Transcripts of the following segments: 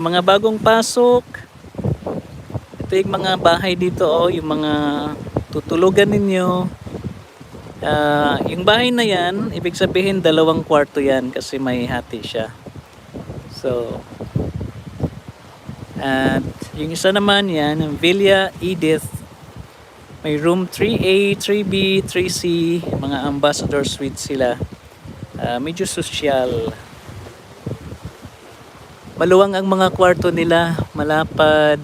Mga bagong pasok, ito yung mga bahay dito, yung mga tutulugan ninyo. Yung bahay na yan, ibig sabihin 2 kwarto yan kasi may hati siya. So, at yung isa naman yan, yung Villa Edith. May room 3A, 3B, 3C, mga ambassador suite sila. Medyo social. Maluwang ang mga kwarto nila, malapad,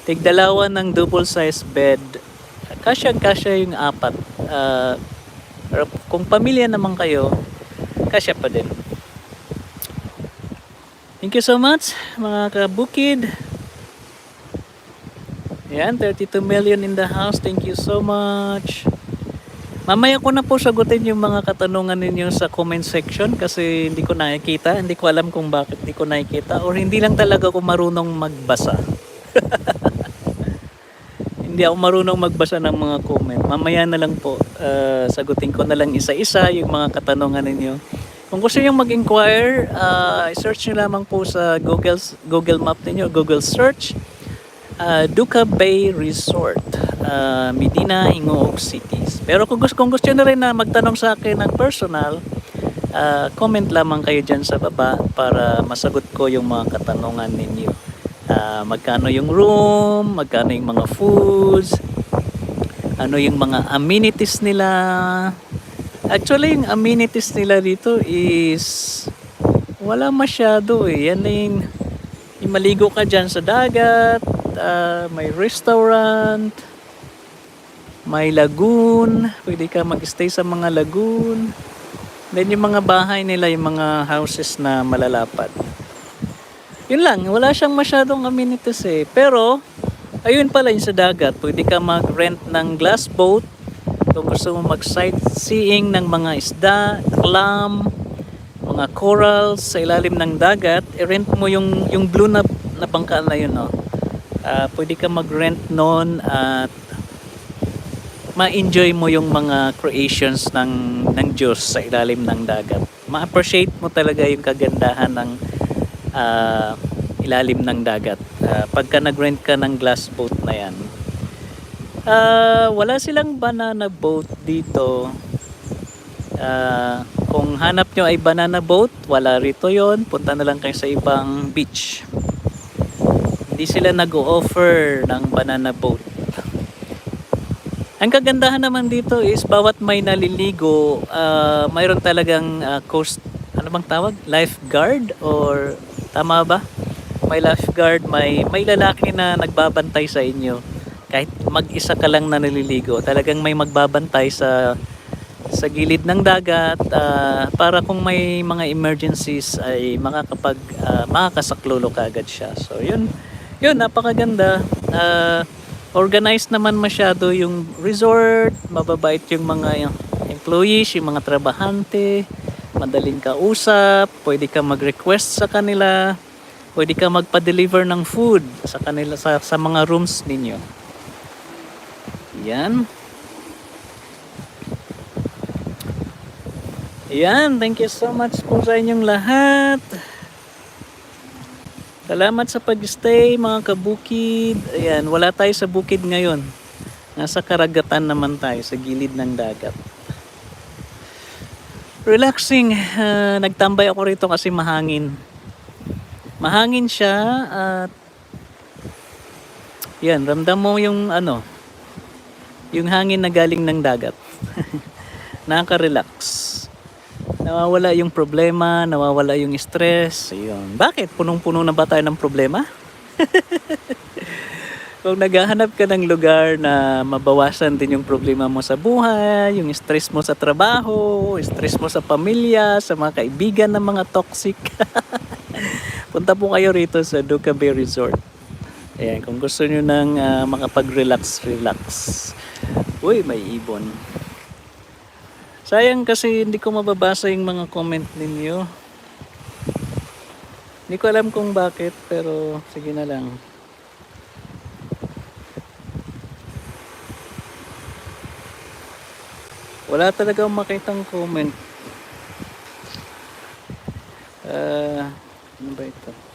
tig-2 ng double size bed. Kasya yung 4. Pero kung pamilya naman kayo, kasya pa din. Thank you so much mga kabukid. Yan, 32 million in the house. Thank you so much. Mamaya ko na po sagutin yung mga katanungan ninyo sa comment section kasi hindi ko nakikita. Hindi ko alam kung bakit hindi ko nakikita or hindi lang talaga ako marunong magbasa. Hindi ako marunong magbasa ng mga comment. Mamaya na lang po, sagutin ko na lang isa-isa yung mga katanungan ninyo. Kung gusto nyo mag-inquire, search nyo lamang po sa Google Map ninyo, Google search, Duca Bay Resort, Medina, Hingoog Cities. Pero kung gusto nyo rin na magtanong sa akin ng personal, comment lamang kayo dyan sa baba para masagot ko yung mga katanungan ninyo. Magkano yung room, magkano yung mga foods, ano yung mga amenities nila. Actually, yung amenities nila dito is wala masyado Yan yung maligo ka dyan sa dagat, may restaurant, may lagoon, pwede ka mag-stay sa mga lagoon. Then yung mga bahay nila, yung mga houses na malalapad. Yun lang, wala siyang masyadong amenities Pero, ayun pala yung sa dagat, pwede ka mag-rent ng glass boat kung gusto mo mag-sightseeing ng mga isda, clam, mga corals sa ilalim ng dagat. I-rent mo yung blue na bangka na yun, pwede ka mag-rent noon at ma-enjoy mo yung mga creations ng Diyos sa ilalim ng dagat. Ma-appreciate mo talaga yung kagandahan ng ilalim ng dagat pagka nag-rent ka ng glass boat na yan. Wala silang banana boat dito. Kung hanap nyo ay banana boat, wala rito yon. Punta na lang kayo sa ibang beach. Hindi sila nag-o-offer ng banana boat. Ang kagandahan naman dito is bawat may naliligo, mayroon talagang coast, ano bang tawag? Lifeguard or tama ba? May lifeguard, may lalaki na nagbabantay sa inyo. Kahit mag-isa ka lang na naliligo, talagang may magbabantay sa gilid ng dagat para kung may mga emergencies ay makakasaklolo ka agad siya. So yun napakaganda. Organized naman masyado yung resort, mababait yung mga employees, yung mga trabahante, madaling kausap, pwede ka mag-request sa kanila, pwede ka magpa-deliver ng food sa kanila sa mga rooms ninyo. Yan, thank you so much po sa inyong lahat. Salamat sa pag-stay mga kabukid. Ayan, wala tayo sa bukid ngayon. Nasa karagatan naman tayo sa gilid ng dagat. Relaxing. Nagtambay ako rito kasi mahangin. Mahangin siya at yan, ramdam mo yung yung hangin na galing ng dagat. Nakaka-relax. Nawawala yung problema, nawawala yung stress. Ayun. Bakit? Punong-puno na ba tayo ng problema? Kung naghahanap ka ng lugar na mabawasan din yung problema mo sa buhay, yung stress mo sa trabaho, stress mo sa pamilya, sa mga kaibigan ng mga toxic, punta po kayo rito sa Duca Bay Resort. Ayan, kung gusto nyo ng makapag-relax. Uy, may ibon. Sayang kasi hindi ko mababasa yung mga comment ninyo. Hindi ko alam kung bakit, pero sige na lang. Wala talagang makitang comment. Ano ba ito?